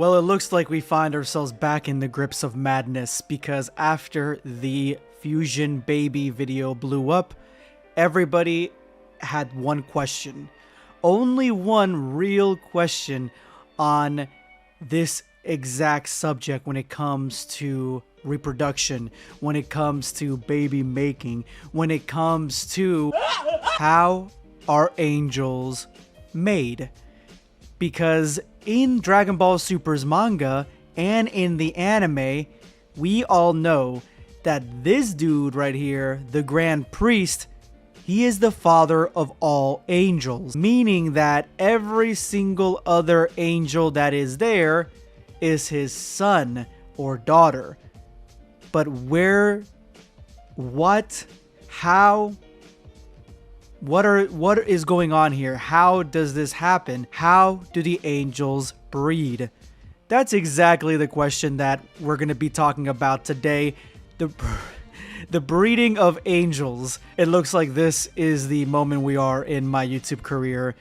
Well, it looks like we find ourselves back in the grips of madness because after the Fusion Baby video blew up, everybody had one question. Only one real question on this exact subject when it comes to reproduction, when it comes to baby making, when it comes to how are angels made. Because in Dragon Ball Super's manga and in the anime, we all know that this dude right here, the Grand Priest, he is the father of all angels, meaning that every single other angel that is there is his son or daughter. But where, what, how, what is going on here? How does this happen? How do the angels breed? That's exactly the question that we're going to be talking about today. The breeding of angels. It looks like this is the moment we are in my YouTube career.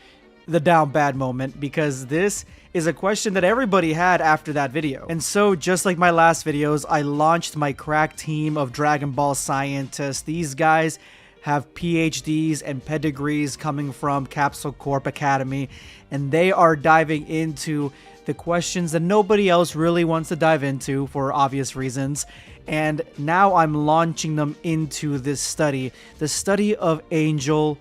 The down bad moment, because this is a question that everybody had after that video. And so just like my last videos, I launched my crack team of Dragon Ball scientists. These guys have PhDs and pedigrees coming from Capsule Corp Academy, and they are diving into the questions that nobody else really wants to dive into for obvious reasons. And now I'm launching them into this study, the study of angel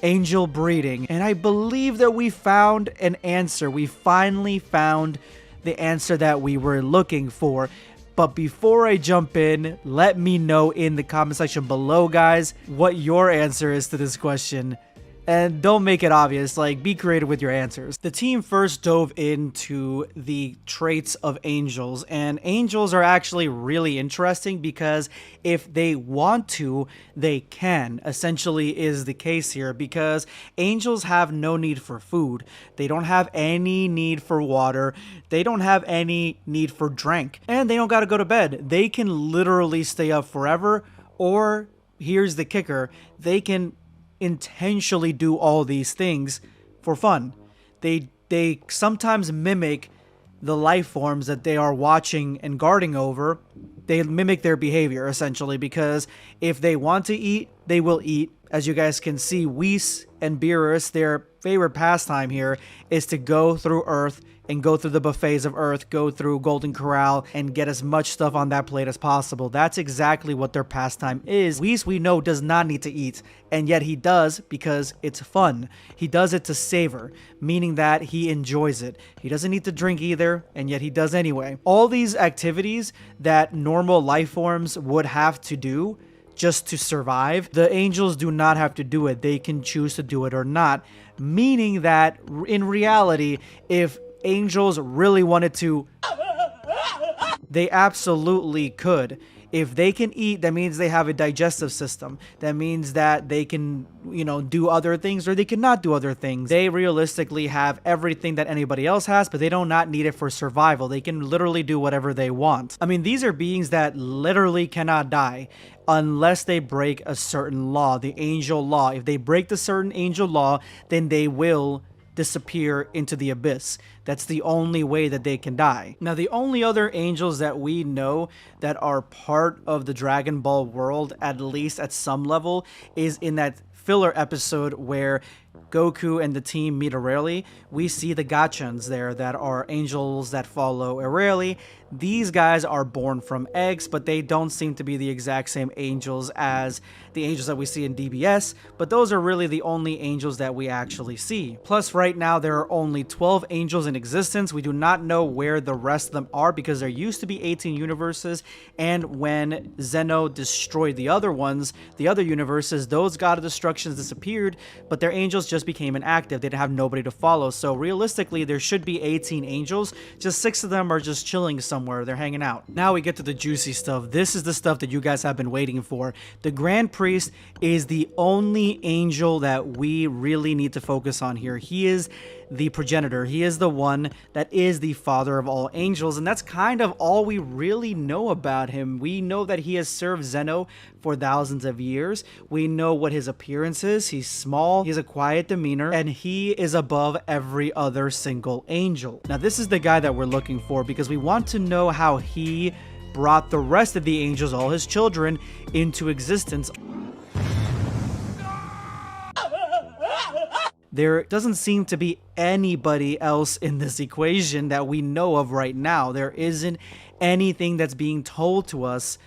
breeding. And I believe that we found an answer. We finally found the answer that we were looking for. But before I jump in, let me know in the comment section below, guys, what your answer is to this question. And don't make it obvious, like, be creative with your answers. The team first dove into the traits of angels, and angels are actually really interesting because if they want to, they can, essentially is the case here, because angels have no need for food. They don't have any need for water. They don't have any need for drink, and they don't gotta go to bed. They can literally stay up forever, or here's the kicker, they can intentionally do all these things for fun. They sometimes mimic the life forms that they are watching and guarding over. They mimic their behavior essentially, because if they want to eat, they will eat. As you guys can see, Whis and Beerus, their favorite pastime here is to go through Earth and go through the buffets of Earth, go through Golden Corral, and get as much stuff on that plate as possible. That's exactly what their pastime is. Whis, we know, does not need to eat, and yet he does because it's fun. He does it to savor, meaning that he enjoys it. He doesn't need to drink either, and yet he does anyway. All these activities that normal life forms would have to do just to survive, the angels do not have to do it. They can choose to do it or not, meaning that in reality, if angels really wanted to, they absolutely could. If they can eat, that means they have a digestive system. That means that they can, do other things, or they cannot do other things. They realistically have everything that anybody else has, but they do not need it for survival. They can literally do whatever they want. I mean, these are beings that literally cannot die unless they break a certain law, the angel law. If they break the certain angel law, then they will disappear into the abyss. That's the only way that they can die. Now, the only other angels that we know that are part of the Dragon Ball world, at least at some level, is in that filler episode where Goku and the team meet Aurelie. We see the Gachans there that are angels that follow Aurelie. These guys are born from eggs, but they don't seem to be the exact same angels as the angels that we see in DBS, but those are really the only angels that we actually see. Plus, right now, there are only 12 angels in existence. We do not know where the rest of them are because there used to be 18 universes, and when Zeno destroyed the other ones, the other universes, those god of destructions disappeared, but their angels just became inactive. They didn't have nobody to follow, so realistically, there should be 18 angels. Just 6 of them are just chilling somewhere. They're hanging out. Now we get to the juicy stuff. This is the stuff that you guys have been waiting for. The Grand Priest is the only angel that we really need to focus on here. He is the progenitor. He is the one that is the father of all angels, and that's kind of all we really know about him. We know that he has served Zeno for thousands of years. We know what his appearance is. He's small, he has a quiet demeanor, and he is above every other single angel. Now, this is the guy that we're looking for because we want to know how he brought the rest of the angels, all his children, into existence. There doesn't seem to be anybody else in this equation that we know of right now. There isn't anything that's being told to us,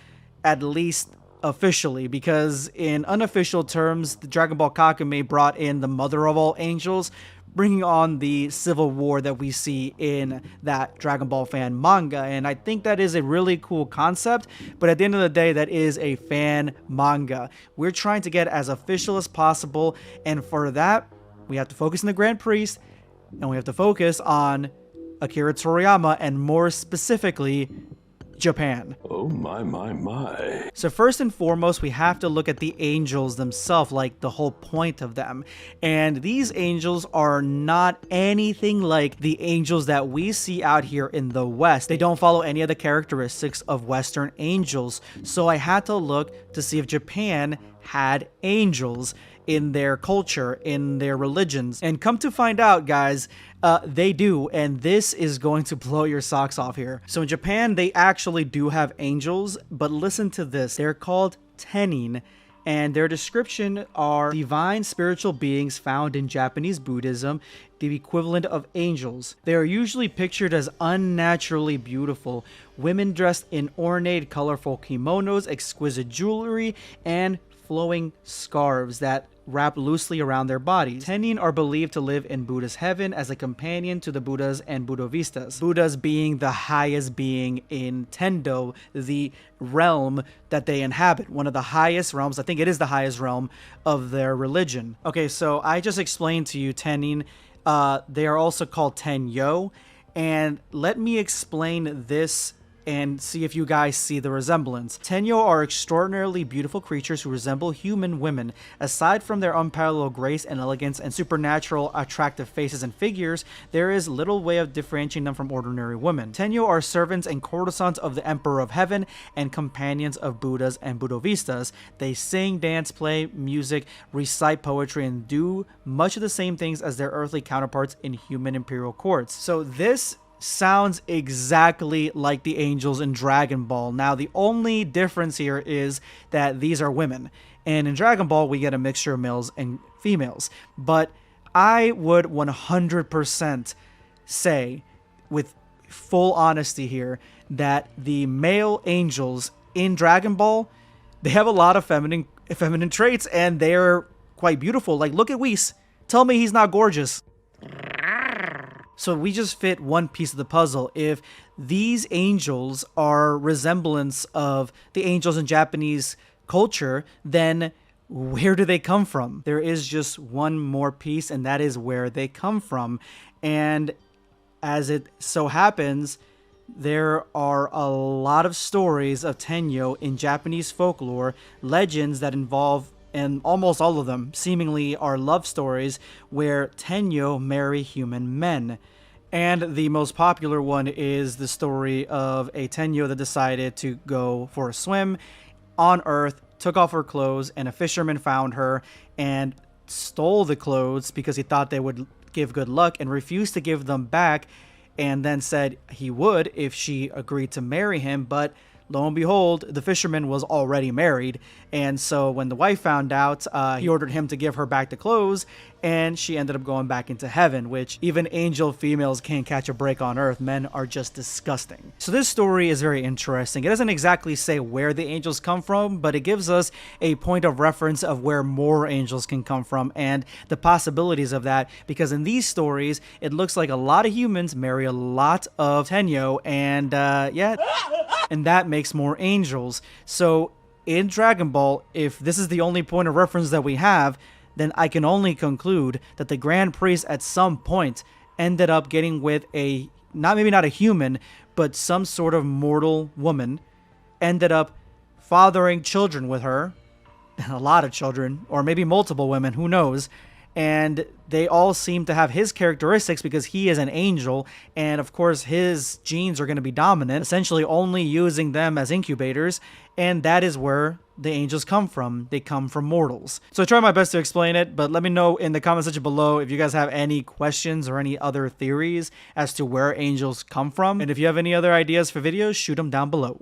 at least officially, because in unofficial terms, the Dragon Ball Kakame brought in the mother of all angels, bringing on the civil war that we see in that Dragon Ball fan manga. And I think that is a really cool concept, but at the end of the day, that is a fan manga. We're trying to get as official as possible, and for that, we have to focus on the Grand Priest, and we have to focus on Akira Toriyama, and more specifically, Japan. Oh my. So first and foremost, we have to look at the angels themselves, like the whole point of them. And these angels are not anything like the angels that we see out here in the West. They don't follow any of the characteristics of Western angels. So I had to look to see if Japan had angels in their culture, in their religions. And come to find out, guys, they do, and this is going to blow your socks off here. So in Japan, they actually do have angels, but listen to this. They're called tenin, and their description are divine spiritual beings found in Japanese Buddhism, the equivalent of angels. They are usually pictured as unnaturally beautiful, women dressed in ornate, colorful kimonos, exquisite jewelry, and flowing scarves that wrap loosely around their bodies. Tenin are believed to live in Buddha's heaven as a companion to the Buddhas and Buddhavistas. Buddhas being the highest being in Tendo, the realm that they inhabit. One of the highest realms, I think it is the highest realm of their religion. Okay, so I just explained to you Tenin. They are also called Tenyo, and let me explain this and see if you guys see the resemblance. Tenyo are extraordinarily beautiful creatures who resemble human women. Aside from their unparalleled grace and elegance and supernatural attractive faces and figures, there is little way of differentiating them from ordinary women. Tenyo are servants and courtesans of the Emperor of Heaven and companions of Buddhas and Buddhavistas. They sing, dance, play music, recite poetry, and do much of the same things as their earthly counterparts in human imperial courts. So this sounds exactly like the angels in Dragon Ball. Now, the only difference here is that these are women. And in Dragon Ball, we get a mixture of males and females. But I would 100% say, with full honesty here, that the male angels in Dragon Ball, they have a lot of feminine traits, and they're quite beautiful. Like, look at Whis. Tell me he's not gorgeous. So we just fit one piece of the puzzle. If these angels are resemblance of the angels in Japanese culture, then where do they come from? There is just one more piece, and that is where they come from. And as it so happens, there are a lot of stories of Tenyo in Japanese folklore, legends that involve, and almost all of them seemingly are love stories where Tenyo marry human men. And the most popular one is the story of a Tenyo that decided to go for a swim on Earth, took off her clothes, and a fisherman found her and stole the clothes because he thought they would give good luck, and refused to give them back, and then said he would if she agreed to marry him. But lo and behold, the fisherman was already married, and so when the wife found out, he ordered him to give her back the clothes, and she ended up going back into heaven, which even angel females can't catch a break on Earth. Men are just disgusting. So this story is very interesting. It doesn't exactly say where the angels come from, but it gives us a point of reference of where more angels can come from and the possibilities of that, because in these stories, it looks like a lot of humans marry a lot of Tenyo, and yeah, and that makes more angels. So in Dragon Ball, if this is the only point of reference that we have, then I can only conclude that the Grand Priest at some point ended up getting with a, maybe not a human, but some sort of mortal woman, ended up fathering children with her, a lot of children, or maybe multiple women, who knows, and they all seem to have his characteristics because he is an angel, and of course his genes are going to be dominant, essentially only using them as incubators, and that is where the angels come from. They come from mortals. So I try my best to explain it, but let me know in the comment section below if you guys have any questions or any other theories as to where angels come from, and if you have any other ideas for videos, shoot them down below.